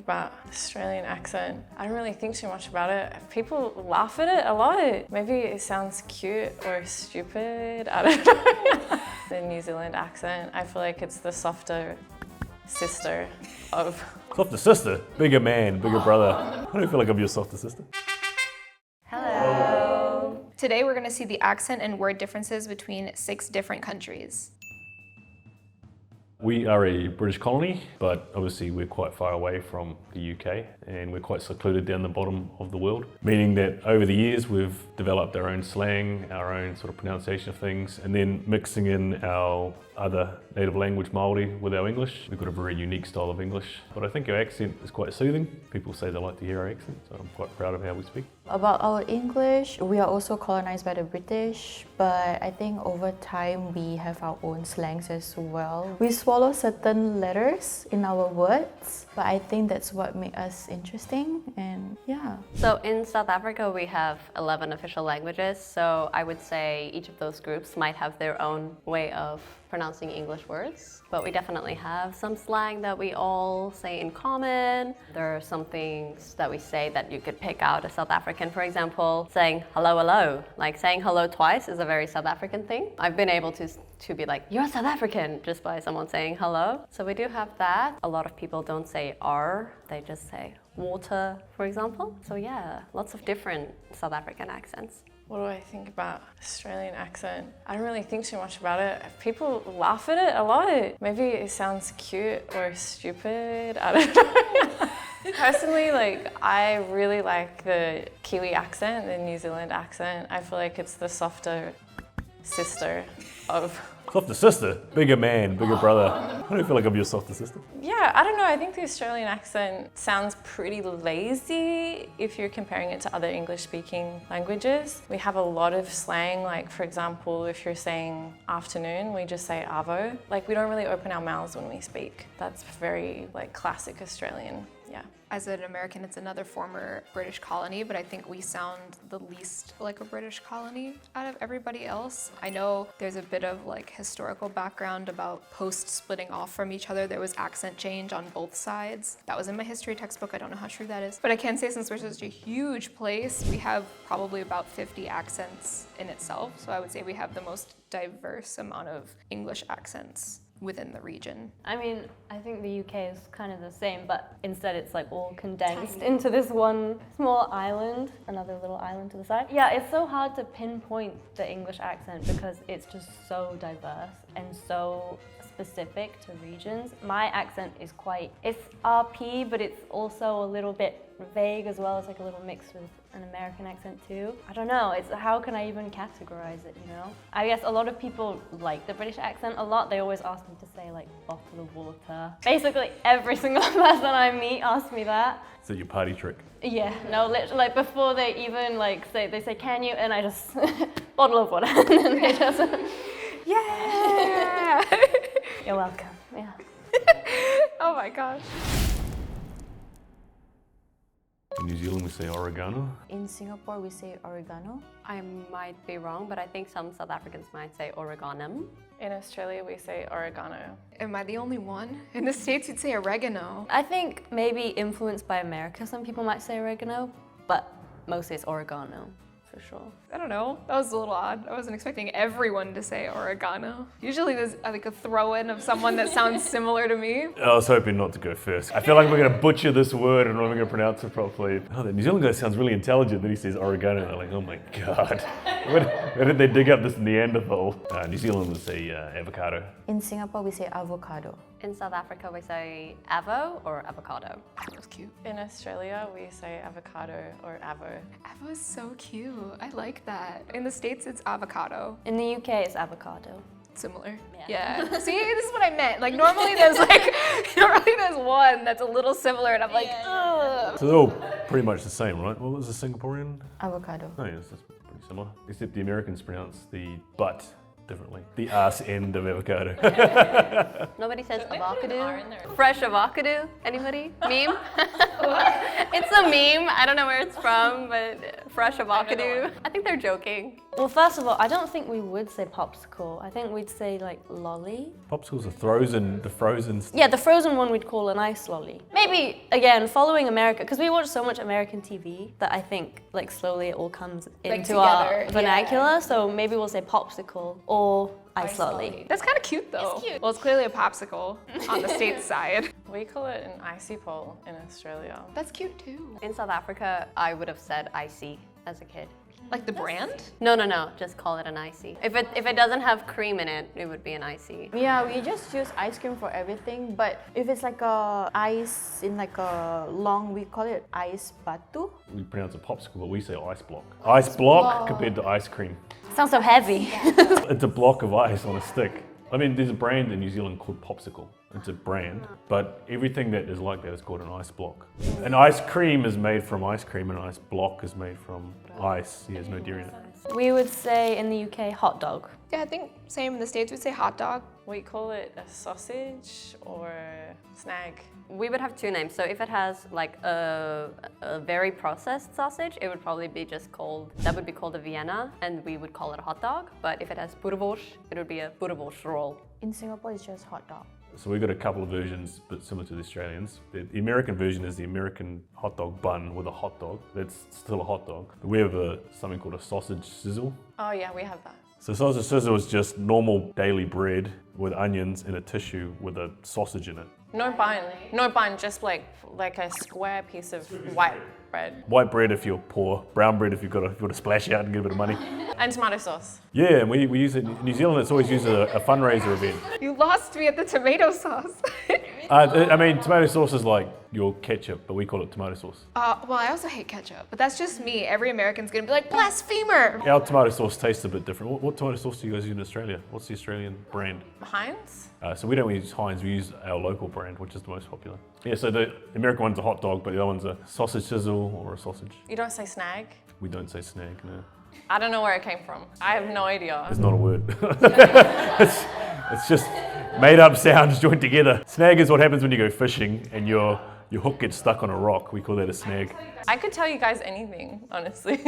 about Australian accent? I don't really think too much about it. People laugh at it a lot. Maybe it sounds cute or stupid, I don't know. The New Zealand accent, I feel like it's the softer sister of... Softer sister? Bigger man, bigger brother. I don't feel like I'm your softer sister. Hello. Today we're going to see the accent and word differences between 6 different countries. We are a British colony, but obviously we're quite far away from the UK and we're quite secluded down the bottom of the world, meaning that over the years we've developed our own slang, our own sort of pronunciation of things, and then mixing in our other native language Māori with our English. We've got a very unique style of English, but I think our accent is quite soothing. People say they like to hear our accent, so I'm quite proud of how we speak. About our English, we are also colonized by the British, but I think over time we have our own slangs as well. We swallow certain letters in our words, but I think that's what makes us interesting, and yeah. So in South Africa we have 11 official languages, so I would say each of those groups might have their own way of pronouncing English words, but we definitely have some slang that we all say in common. There are some things that we say that you could pick out as South African. For example, saying hello, hello. Like saying hello twice is a very South African thing. I've been able to be like, you're South African, just by someone saying hello. So we do have that. A lot of people don't say R, they just say water, for example. So yeah, lots of different South African accents. What do I think about Australian accent? I don't really think too much about it. People laugh at it a lot. Maybe it sounds cute or stupid, I don't know. Personally, I really like the Kiwi accent, the New Zealand accent. I feel like it's the softer sister of... Softer sister? Bigger man, bigger brother. I don't feel like I'm your softer sister. Yeah, I don't know. I think the Australian accent sounds pretty lazy if you're comparing it to other English-speaking languages. We have a lot of slang, like for example, if you're saying afternoon, we just say avo. We don't really open our mouths when we speak. That's very classic Australian, yeah. As an American, it's another former British colony, but I think we sound the least like a British colony out of everybody else. I know there's a bit of historical background about post-splitting off from each other. There was accent change on both sides. That was in my history textbook. I don't know how true that is. But I can say since we're such a huge place, we have probably about 50 accents in itself. So I would say we have the most diverse amount of English accents within the region. I mean, I think the UK is kind of the same, but instead it's all condensed into this one small island, another little island to the side. Yeah, it's so hard to pinpoint the English accent because it's just so diverse and so specific to regions. My accent is it's RP, but it's also a little bit vague as well. It's a little mixed with an American accent too. I don't know, how can I even categorize it, you know? I guess a lot of people like the British accent a lot. They always ask me to say bottle of water. Basically every single person I meet asks me that. Is that your party trick? Yeah, no, literally before they even they say can you, and I just bottle of water, and then they just yeah. You're welcome. Yeah. Oh my gosh. In New Zealand we say oregano. In Singapore we say oregano. I might be wrong, but I think some South Africans might say oreganum. In Australia, we say oregano. Am I the only one? In the States, you'd say oregano. I think maybe influenced by America, some people might say oregano, but mostly it's oregano, for sure. I don't know, that was a little odd. I wasn't expecting everyone to say oregano. Usually there's a throw-in of someone that sounds similar to me. I was hoping not to go first. I feel like we're going to butcher this word and I'm not going to pronounce it properly. Oh, the New Zealand guy sounds really intelligent. Then he says oregano and they're like, oh my God. Where did they dig up this Neanderthal? New Zealand would say avocado. In Singapore we say avocado. In South Africa we say avo or avocado. That was cute. In Australia, we say avocado or avo. Avo is so cute. I like that. In the States, it's avocado. In the UK, it's avocado. Similar. Yeah. See, this is what I meant. Normally there's one that's a little similar, and I'm like, ugh. So they're all pretty much the same, right? What was the Singaporean? Avocado. Oh yes, that's pretty similar. Except the Americans pronounce the butt differently. The arse end of avocado. Nobody says avocado. Fresh avocado. Anybody? Meme? It's a meme. I don't know where it's from, but Fresh avocado. I think they're joking. Well, first of all, I don't think we would say popsicle. I think we'd say like lolly. Popsicles are the frozen. Yeah, the frozen one we'd call an ice lolly. Maybe, again, following America, because we watch so much American TV that I think like slowly it all comes into our vernacular. So maybe we'll say popsicle or ice lolly. That's kind of cute though. It's cute. Well, it's clearly a popsicle on the States side. We call it an icy pole in Australia. That's cute too. In South Africa, I would have said icy as a kid. Like the brand? No, just call it an icy. If it doesn't have cream in it, it would be an icy. Yeah, we just use ice cream for everything, but if it's like a ice in like a long, we call it ice batu. We pronounce it popsicle, but we say ice block. Ice block compared to ice cream. Sounds so heavy. It's a block of ice on a stick. I mean, there's a brand in New Zealand called Popsicle. It's a brand, but everything that is like that is called an ice block. An ice cream is made from ice cream, and an ice block is made from ice. There's no dairy in it. We would say in the UK, hot dog. Yeah, I think same in the States, we'd say hot dog. We call it a sausage or snag. We would have two names. So if it has like a very processed sausage, it would probably be that would be called a Vienna, and we would call it a hot dog. But if it has boerewors, it would be a boerewors roll. In Singapore, it's just hot dog. So we've got a couple of versions, but similar to the Australians. The American version is the American hot dog bun with a hot dog. That's still a hot dog. We have something called a sausage sizzle. Oh yeah, we have that. So sausage sizzle is just normal daily bread with onions in a tissue with a sausage in it. No bun, just like a square piece of white bread. White bread if you're poor, brown bread if you want to splash out and get a bit of money. And tomato sauce. Yeah, and we use it in New Zealand. It's always used as a fundraiser event. You lost me at the tomato sauce. I mean, tomato sauce is like your ketchup, but we call it tomato sauce. Well, I also hate ketchup, but that's just me. Every American's gonna be like, blasphemer! Our tomato sauce tastes a bit different. What tomato sauce do you guys use in Australia? What's the Australian brand? Heinz? So we don't use Heinz, we use our local brand, which is the most popular. Yeah, so the American one's a hot dog, but the other one's a sausage sizzle or a sausage. You don't say snag? We don't say snag, no. I don't know where it came from. I have no idea. It's not a word. it's just made up sounds joined together. Snag is what happens when you go fishing and your hook gets stuck on a rock. We call that a snag. I could tell you guys anything, honestly.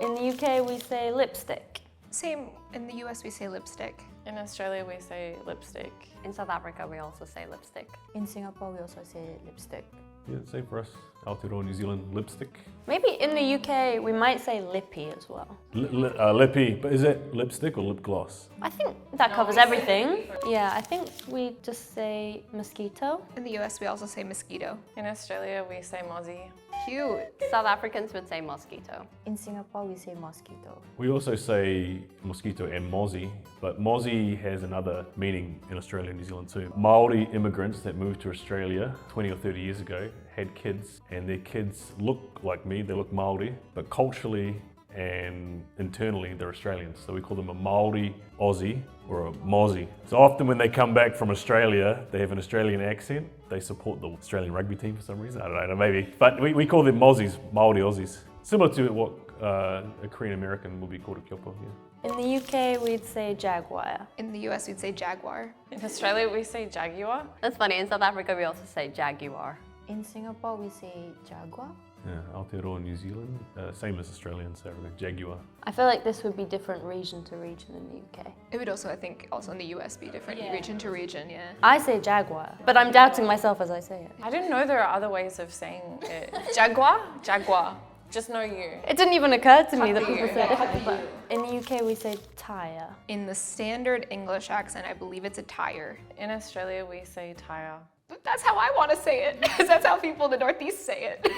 In the UK, we say lipstick. Same, in the US we say lipstick. In Australia, we say lipstick. In South Africa, we also say lipstick. In Singapore, we also say lipstick. Yeah, same for us. Aotearoa New Zealand, lipstick. Maybe in the UK, we might say lippy as well. Lippy, but is that lipstick or lip gloss? I think that covers everything. Yeah, I think we just say mosquito. In the US we also say mosquito. In Australia, we say mozzie. Cute. South Africans would say mosquito. In Singapore, we say mosquito. We also say mosquito and mozzie, but mozzie has another meaning in Australia and New Zealand too. Maori immigrants that moved to Australia 20 or 30 years ago had kids, and their kids look like me, they look Maori, but culturally and internally they're Australians. So we call them a Maori Aussie or a Mozzie. So often when they come back from Australia, they have an Australian accent. They support the Australian rugby team for some reason, I don't know, maybe. But we call them Mozzies, Maori Aussies. Similar to what a Korean American would be called a kyopo, yeah. In the UK, we'd say jaguar. In the US we'd say jaguar. In Australia, we say jaguar. That's funny. In South Africa, we also say jaguar. In Singapore, we say jaguar. Yeah, Aotearoa New Zealand, same as Australian, so jaguar. I feel like this would be different region to region in the UK. It would also, I think, also in the US be different region to region, yeah. I say jaguar, but I'm doubting myself as I say it. I didn't know there are other ways of saying it. Jaguar? Jaguar. Just know you. It didn't even occur to me that people say it differently. But in the UK, we say tire. In the standard English accent, I believe it's a tire. In Australia, we say tire. But that's how I want to say it, because that's how people in the Northeast say it.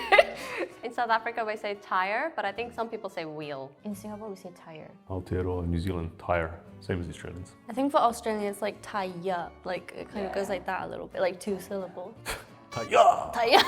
In South Africa, we say tire, but I think some people say wheel. In Singapore, we say tire. Aotearoa New Zealand, tire, same as the Australians. I think for Australia, it's like tire. Like it kind of goes like that a little bit, like 2 syllables. Tire! Tire.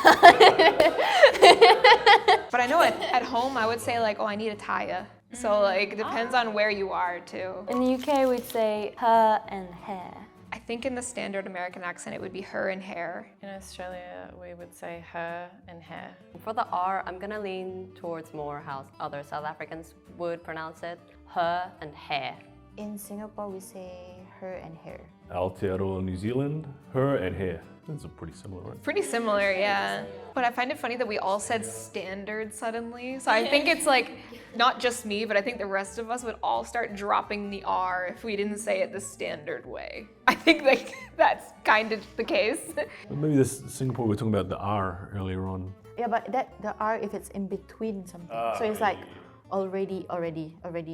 But I know at home I would say like, oh, I need a tire. So like, it depends on where you are too. In the UK, we'd say her and hair. I think in the standard American accent, it would be her and hair. In Australia, we would say her and hair. For the R, I'm gonna lean towards more how other South Africans would pronounce it. Her and hair. In Singapore, we say her and hair. Aotearoa New Zealand, her and hair. Those are pretty similar, right? Pretty similar, yeah. But I find it funny that we all said standard suddenly. So I think it's like, not just me, but I think the rest of us would all start dropping the R if we didn't say it the standard way. I think like that's kind of the case. But maybe this Singapore, we were talking about the R earlier on. Yeah, but the R if it's in between something. So it's like already,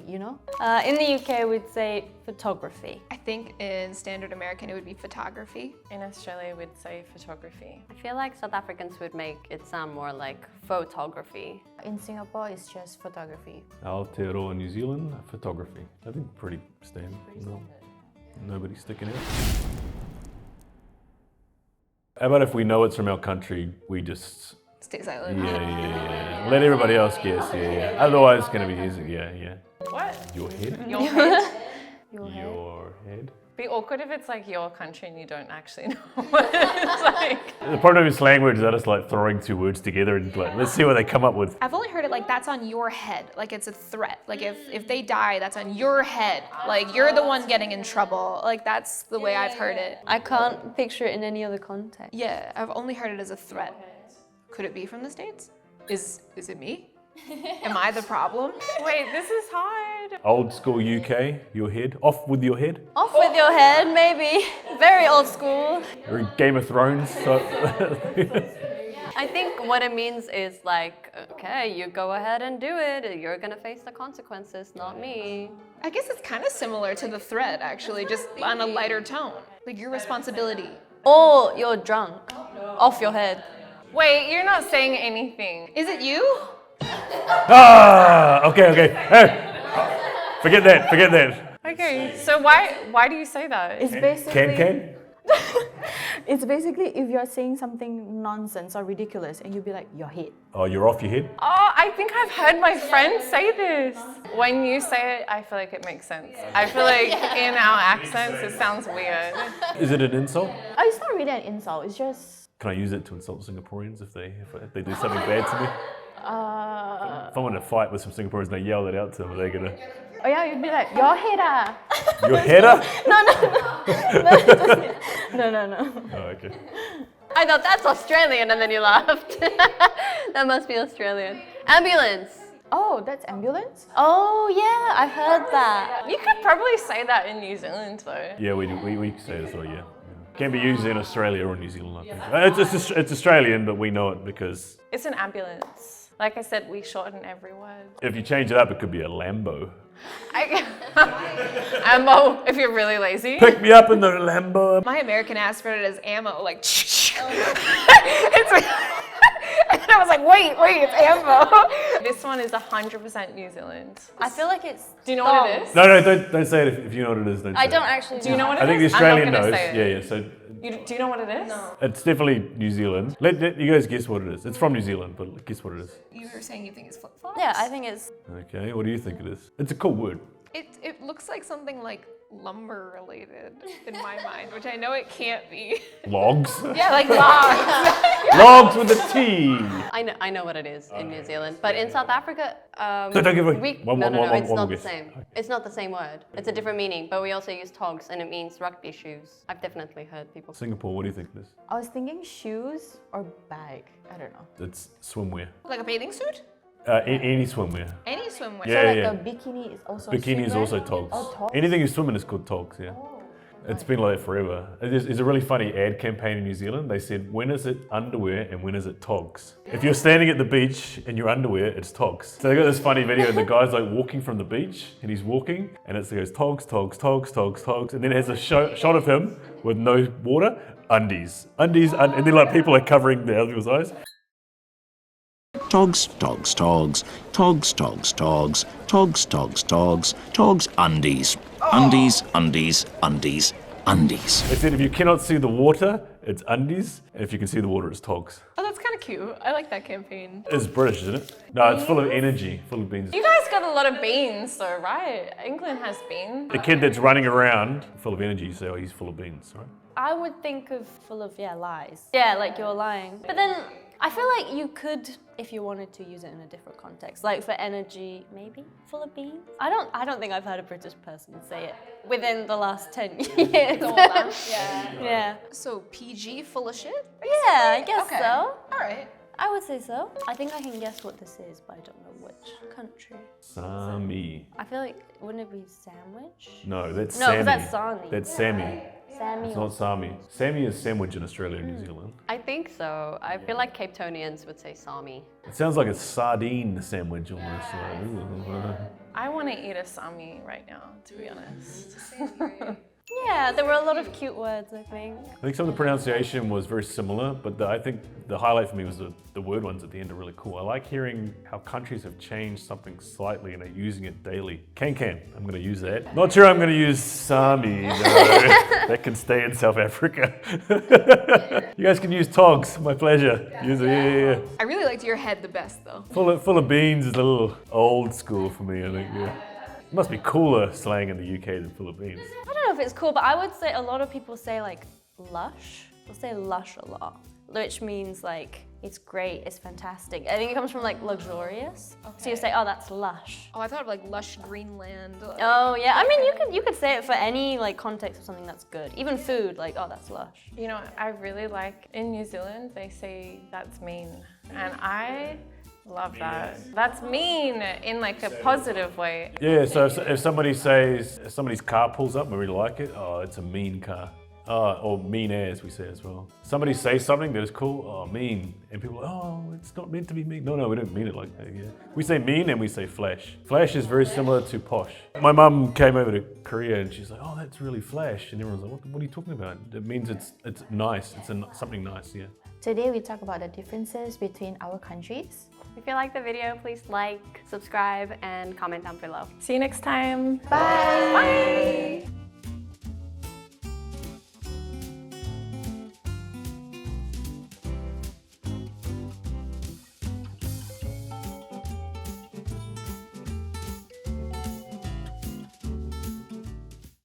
you know? In the UK, we'd say photography. I think in standard American it would be photography. In Australia, we'd say photography. I feel like South Africans would make it sound more like photography. In Singapore, it's just photography. Aotearoa New Zealand, photography. I think pretty standard. No, nobody's sticking out. How about if we know it's from our country, we just... Stay silent. Yeah. Let everybody else guess, yeah. Otherwise it's gonna be easy, yeah. What? Your head? Your head? Your head? Be awkward if it's like your country and you don't actually know what it's like. The problem with slang words is that it's like throwing two words together and like, let's see what they come up with. I've only heard it like that's on your head, like it's a threat. Like if they die, that's on your head. Like you're the one getting in trouble. Like that's the way I've heard it. I can't picture it in any other context. Yeah, I've only heard it as a threat. Could it be from the States? Is it me? Am I the problem? Wait, this is hard. Old school UK, your head. Off with your head. Off with your head, maybe. Very old school. Or Game of Thrones. I think what it means is like, okay, you go ahead and do it. You're gonna face the consequences, not me. I guess it's kind of similar to the threat, actually, just on a lighter tone. Like your responsibility. Or you're drunk. Off your head. Wait, you're not saying anything. Is it you? Okay. Hey, forget that. Okay, so why do you say that? It's basically... Can? It's basically if you're saying something nonsense or ridiculous and you'll be like, your head. Oh, you're off your head? Oh, I think I've heard my friends say this. When you say it, I feel like it makes sense. I feel like in our accents, it sounds weird. Is it an insult? Oh, it's not really an insult, it's just... Can I use it to insult Singaporeans if they do something bad to me? If I'm in a fight with some Singaporeans and I yell that out to them, are they gonna... Oh yeah, you'd be like, your head ah. Your header? No. Oh, okay. I thought that's Australian and then you laughed. That must be Australian. Ambulance. Oh, that's ambulance? Oh yeah, I've heard that. You could probably say that in New Zealand though. Yeah, we do. We say it as well, yeah. Can be used in Australia or New Zealand, I think. It's Australian, but we know it because... It's an ambulance. Like I said, we shorten every word. If you change it up, it could be a Lambo. Ammo, if you're really lazy. Pick me up in the Lambo. My American ass read it as ammo, like it's like, and I was like, wait, it's ammo. This one is 100% New Zealand. I feel like it's... Do you know what it is? No, don't say it if you know what it is. Don't I say don't it. actually Do you know what it is? I think the Australian I'm not knows. gonna say it. Yeah. So Do you know what it is? No. it's definitely New Zealand. Let you guys guess what it is. It's from New Zealand, but guess what it is. You were saying you think it's flip-flops? Yeah, I think it's... Okay, what do you think it is? It's a cool word. It looks like something like lumber related in my mind, which I know it can't be. Logs. Yeah, like logs. Logs with a T. I know what it is in New Zealand, but in South Africa, Don't give away. no, it's not the guess. same. It's not the same word. It's a different meaning, but we also use togs, and it means rugby shoes. I've definitely heard people. Singapore, what do you think it is? I was thinking shoes or bag. I don't know. It's swimwear. Like a bathing suit? Any swimwear. Any swimwear. Yeah, So like yeah. a bikini is also Bikini is swimwear? also togs. Oh, togs? Anything you swim in is called togs, yeah. It's been like that forever. It's a really funny ad campaign in New Zealand. They said, when is it underwear and when is it togs? If you're standing at the beach in your underwear, it's togs. So they got this funny video, the guy's like walking from the beach and he's walking and it goes togs, togs, togs, togs, togs. And then it has a shot of him with no water, undies. And then like people are covering the other people's eyes. Togs, togs, togs, togs, togs, togs, togs, togs, togs, togs, undies, undies, undies, undies, undies. They said if you cannot see the water, it's undies. And if you can see the water, it's togs. Oh, that's kind of cute. I like that campaign. It's British, isn't it? No, it's full of energy, full of beans. You guys got a lot of beans though, right? England has beans. A kid that's running around full of energy, you say, oh, he's full of beans, right? I would think of full of, lies. Yeah, like you're lying. But then I feel like you could, if you wanted to, use it in a different context. Like for energy, maybe full of beans. I don't think I've heard a British person say it within the last 10 years. Yeah. So PG, full of shit? Yeah, I guess so. All right. I would say so. I think I can guess what this is, but I don't know which country. Sami. I feel like, wouldn't it be sandwich? No, that's No, Sami. that's Sani. That's Sami. Sammy. It's not Sami. Sami is sandwich in Australia and New Zealand. I think so. I feel like Cape Townians would say Sami. It sounds like a sardine sandwich almost. Like, ooh. I want to eat a Sami right now, to be honest. Yeah, there were a lot of cute words, I think. I think some of the pronunciation was very similar, but I think the highlight for me was the word ones at the end are really cool. I like hearing how countries have changed something slightly and are using it daily. Can, I'm going to use that. Not sure I'm going to use Sami, no. That can stay in South Africa. You guys can use togs, my pleasure. Use it, yeah. I really liked your head the best, though. Full of beans is a little old school for me, I think, yeah. It must be cooler slang in the UK than full of beans. I don't know if it's cool, but I would say a lot of people say like lush. They'll say lush a lot, which means like it's great, it's fantastic. I think it comes from like luxurious. Okay. So you say, oh, that's lush. Oh, I thought of like lush Greenland. Oh yeah, I mean you could say it for any like context of something that's good. Even food, like, oh, that's lush. You know, I really like, in New Zealand, they say that's mean. And I love that. That's mean in like a positive way. Yeah, so if somebody says, if somebody's car pulls up and we really like it, oh, it's a mean car. Or mean as we say as well. Somebody says something that is cool, oh, mean. And people are like, oh, it's not meant to be mean. No, we don't mean it like that, yeah. We say mean and we say flash. Flash is very similar to posh. My mum came over to Korea and she's like, oh, that's really flash. And everyone's like, what are you talking about? It means it's nice, something nice, yeah. Today we talk about the differences between our countries. If you like the video, please like, subscribe, and comment down below. See you next time. Bye! Bye.